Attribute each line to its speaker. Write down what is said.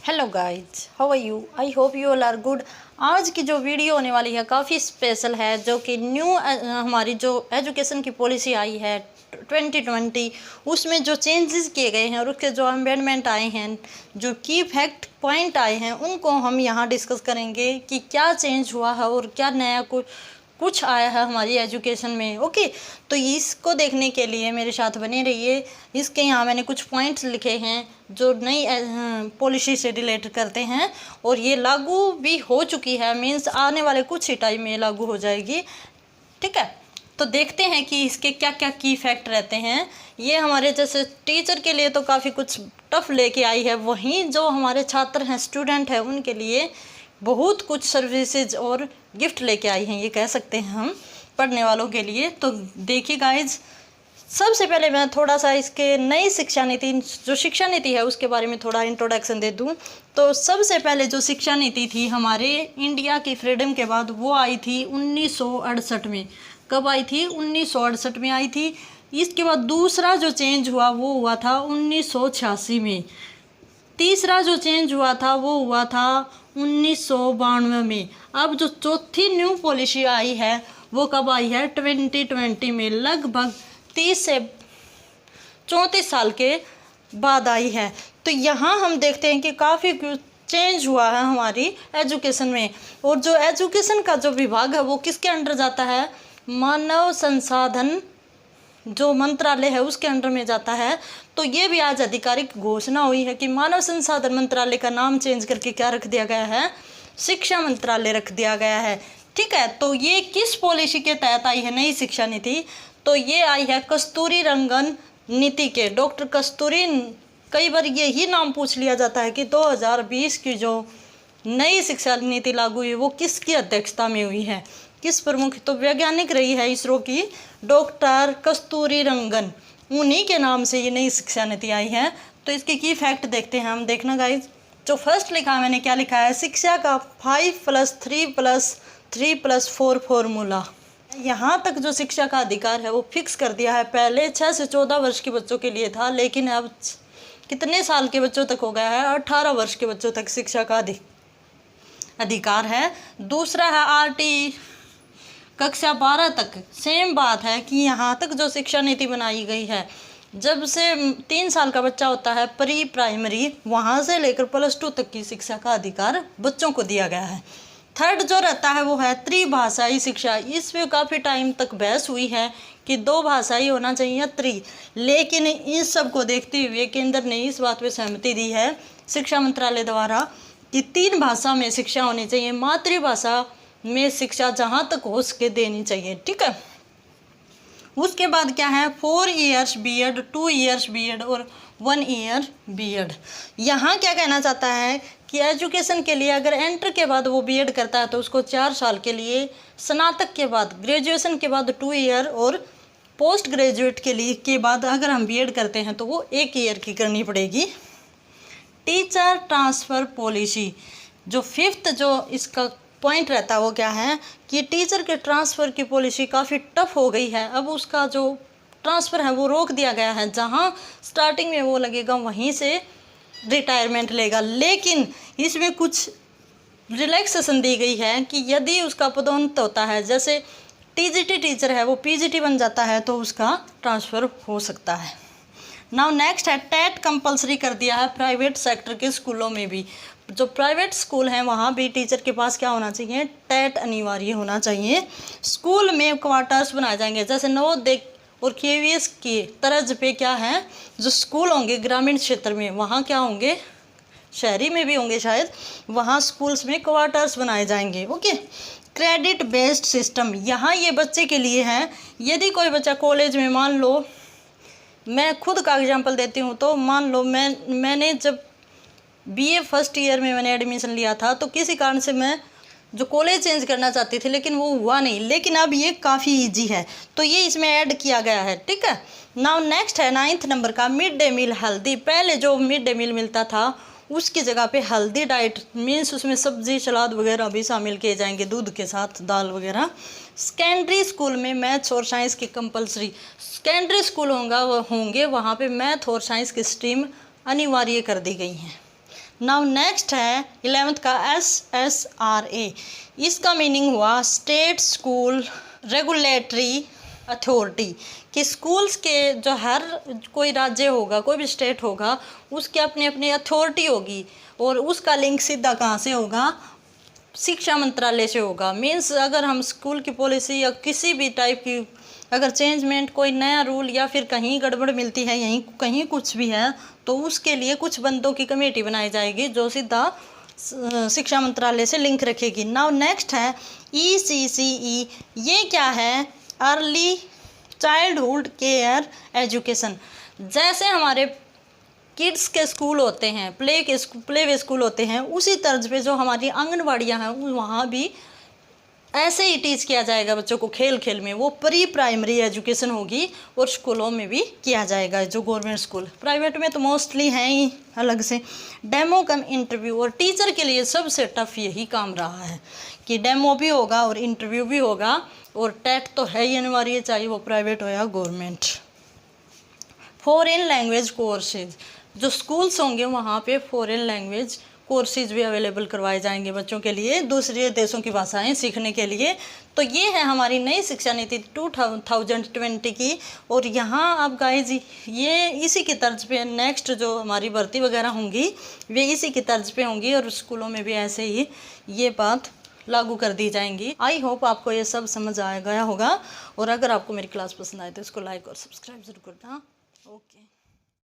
Speaker 1: Hello guys, how are you? I hope you all are good. आज की जो video होने वाली है काफ़ी स्पेशल है, जो कि न्यू हमारी जो एजुकेशन की पॉलिसी आई है 2020, उसमें जो चेंजेस किए गए हैं और उसके जो अमेंडमेंट आए हैं, जो की फैक्ट पॉइंट आए हैं, उनको हम यहाँ डिस्कस करेंगे कि क्या चेंज हुआ है और क्या नया कुछ आया है हमारी एजुकेशन में। ओके, तो इसको देखने के लिए मेरे साथ बने रहिए। इसके यहाँ मैंने कुछ पॉइंट्स लिखे हैं जो नई पॉलिसी से रिलेट करते हैं और ये लागू भी हो चुकी है, मीन्स आने वाले कुछ ही टाइम में लागू हो जाएगी। ठीक है, तो देखते हैं कि इसके क्या क्या की फैक्ट रहते हैं। ये हमारे जैसे टीचर के लिए तो काफ़ी कुछ टफ लेके आई है, वहीं जो हमारे छात्र हैं, स्टूडेंट हैं, उनके लिए बहुत कुछ सर्विसेज और गिफ्ट लेके आई हैं, ये कह सकते हैं हम पढ़ने वालों के लिए। तो देखिए गाइज, सबसे पहले मैं थोड़ा सा इसके नई शिक्षा नीति, जो शिक्षा नीति है उसके बारे में थोड़ा इंट्रोडक्शन दे दूं। तो सबसे पहले जो शिक्षा नीति थी हमारे इंडिया की फ्रीडम के बाद, वो आई थी 1968 में। कब आई थी? 1968 में आई थी। इसके बाद दूसरा जो चेंज हुआ वो हुआ था 1986 में। तीसरा जो चेंज हुआ था वो हुआ था 1992 में। अब जो चौथी न्यू पॉलिसी आई है वो कब आई है? 2020 में, लगभग 30 से 34 साल के बाद आई है। तो यहाँ हम देखते हैं कि काफ़ी चेंज हुआ है हमारी एजुकेशन में। और जो एजुकेशन का जो विभाग है वो किसके अंडर जाता है? मानव संसाधन जो मंत्रालय है उसके अंडर में जाता है। तो ये भी आज आधिकारिक घोषणा हुई है कि मानव संसाधन मंत्रालय का नाम चेंज करके क्या रख दिया गया है? शिक्षा मंत्रालय रख दिया गया है। ठीक है, तो ये किस पॉलिसी के तहत आई है नई शिक्षा नीति? तो ये आई है कस्तूरी रंगन नीति के। डॉक्टर कस्तूरी, कई बार यही नाम पूछ लिया जाता है कि 2020 की जो नई शिक्षा नीति लागू हुई वो किसकी अध्यक्षता में हुई है, किस प्रमुख? तो वैज्ञानिक रही है इसरो की डॉक्टर कस्तूरी रंगन, उन्हीं के नाम से ये नई शिक्षा नीति आई है। तो इसके की फैक्ट देखते हैं हम। देखना गाइज, जो फर्स्ट लिखा है मैंने, क्या लिखा है? शिक्षा का 5+3+3+4 फॉर्मूला। यहाँ तक जो शिक्षा का अधिकार है वो फिक्स कर दिया है। पहले 6 से 14 वर्ष के बच्चों के लिए था, लेकिन अब कितने साल के बच्चों तक हो गया है? 18 वर्ष के बच्चों तक शिक्षा का अधिकार है। दूसरा है RT कक्षा 12 तक। सेम बात है कि यहाँ तक जो शिक्षा नीति बनाई गई है, जब से 3 साल का बच्चा होता है प्री प्राइमरी, वहाँ से लेकर +2 तक की शिक्षा का अधिकार बच्चों को दिया गया है। थर्ड जो रहता है वो है त्रिभाषाई शिक्षा। इसमें काफ़ी टाइम तक बहस हुई है कि 2 भाषाई होना चाहिए या लेकिन इस सब को देखते हुए केंद्र ने इस बात पे सहमति दी है शिक्षा मंत्रालय द्वारा कि 3 भाषा में शिक्षा होनी चाहिए। मातृभाषा में शिक्षा जहाँ तक हो सके देनी चाहिए। ठीक है, उसके बाद क्या है? 4 इयर्स बीएड, 2 इयर्स बीएड और 1 ईयर बीएड। यहाँ क्या कहना चाहता है कि एजुकेशन के लिए अगर एंटर के बाद वो बीएड करता है तो उसको 4 साल के लिए, स्नातक के बाद, ग्रेजुएशन के बाद 2 ईयर और पोस्ट ग्रेजुएट के लिए के बाद अगर हम बीएड करते हैं तो वो 1 ईयर की करनी पड़ेगी। टीचर ट्रांसफ़र पॉलिसी, जो 5th जो इसका पॉइंट रहता है वो क्या है कि टीचर के ट्रांसफ़र की पॉलिसी काफ़ी टफ हो गई है। अब उसका जो ट्रांसफ़र है वो रोक दिया गया है। जहाँ स्टार्टिंग में वो लगेगा वहीं से रिटायरमेंट लेगा, लेकिन इसमें कुछ रिलैक्सेशन दी गई है कि यदि उसका पदोन्नत होता है, जैसे टीजीटी टीचर है वो पीजीटी बन जाता है, तो उसका ट्रांसफ़र हो सकता है। नाउ नेक्स्ट है टेट कंपलसरी कर दिया है प्राइवेट सेक्टर के स्कूलों में भी। जो प्राइवेट स्कूल हैं वहाँ भी टीचर के पास क्या होना चाहिए? टेट अनिवार्य होना चाहिए। स्कूल में क्वार्टर्स बनाए जाएंगे, जैसे नवोदय और केवीएस की तर्ज पे क्या है, जो स्कूल होंगे ग्रामीण क्षेत्र में, वहाँ क्या होंगे? शहरी में भी होंगे शायद, वहाँ स्कूल्स में क्वार्टर्स बनाए जाएंगे। ओके, क्रेडिट बेस्ड सिस्टम, यहाँ ये बच्चे के लिए है। यदि कोई बच्चा कॉलेज में, मान लो मैं खुद का एग्जांपल देती हूँ, तो मान लो मैंने जब बीए फर्स्ट ईयर में मैंने एडमिशन लिया था, तो किसी कारण से मैं जो कॉलेज चेंज करना चाहती थी लेकिन वो हुआ नहीं, लेकिन अब ये काफ़ी इजी है, तो ये इसमें ऐड किया गया है। ठीक है, नाउ नेक्स्ट है 9th नंबर का मिड डे मील हेल्दी। पहले जो मिड डे मील मिलता था उसकी जगह पे हेल्दी डाइट, मीन्स उसमें सब्जी सलाद वगैरह भी शामिल किए जाएंगे, दूध के साथ दाल वगैरह। सेकेंडरी स्कूल में मैथ्स और साइंस की कंपलसरी, सेकेंडरी स्कूल होंगे वहाँ पे मैथ और साइंस की स्ट्रीम अनिवार्य कर दी गई हैं। नाउ नेक्स्ट है 11th का SSRA। इसका मीनिंग हुआ स्टेट स्कूल रेगुलेटरी अथॉरिटी, कि स्कूल्स के जो हर कोई राज्य होगा, कोई भी स्टेट होगा, उसकी अपनी अपनी अथॉरिटी होगी और उसका लिंक सीधा कहाँ से होगा, शिक्षा मंत्रालय से होगा। मीन्स अगर हम स्कूल की पॉलिसी या किसी भी टाइप की अगर चेंजमेंट, कोई नया रूल या फिर कहीं गड़बड़ मिलती है, यहीं कहीं कुछ भी है, तो उसके लिए कुछ बंदों की कमेटी बनाई जाएगी जो सीधा शिक्षा मंत्रालय से लिंक रखेगी। नाउ नेक्स्ट है ECCE। ये क्या है, अर्ली चाइल्डहुड केयर एजुकेशन। जैसे हमारे किड्स के स्कूल होते हैं, प्ले वे स्कूल होते हैं, उसी तर्ज पे जो हमारी आंगनवाड़ियाँ हैं वहाँ भी ऐसे ही टीच किया जाएगा बच्चों को, खेल खेल में। वो प्री प्राइमरी एजुकेशन होगी और स्कूलों में भी किया जाएगा, जो गवर्नमेंट स्कूल। प्राइवेट में तो मोस्टली हैं ही अलग से। डेमो कम इंटरव्यू, और टीचर के लिए सबसे टफ यही काम रहा है कि डेमो भी होगा और इंटरव्यू भी होगा, और टेट तो है ही अनिवार्य, चाहे वो प्राइवेट हो या गवर्नमेंट। फॉरेन लैंग्वेज कोर्सेज, जो स्कूल्स होंगे वहाँ पे फॉरेन लैंग्वेज कोर्सेज भी अवेलेबल करवाए जाएंगे बच्चों के लिए, दूसरे देशों की भाषाएं सीखने के लिए। तो ये है हमारी नई शिक्षा नीति 2020 की। और यहाँ अब गाइज ये इसी की तर्ज पे नेक्स्ट जो हमारी भर्ती वगैरह होंगी वे इसी की तर्ज पे होंगी, और स्कूलों में भी ऐसे ही ये बात लागू कर दी जाएंगी। आई होप आपको ये सब समझ आ गया होगा, और अगर आपको मेरी क्लास पसंद आए तो इसको लाइक और सब्सक्राइब जरूर करना। ओके।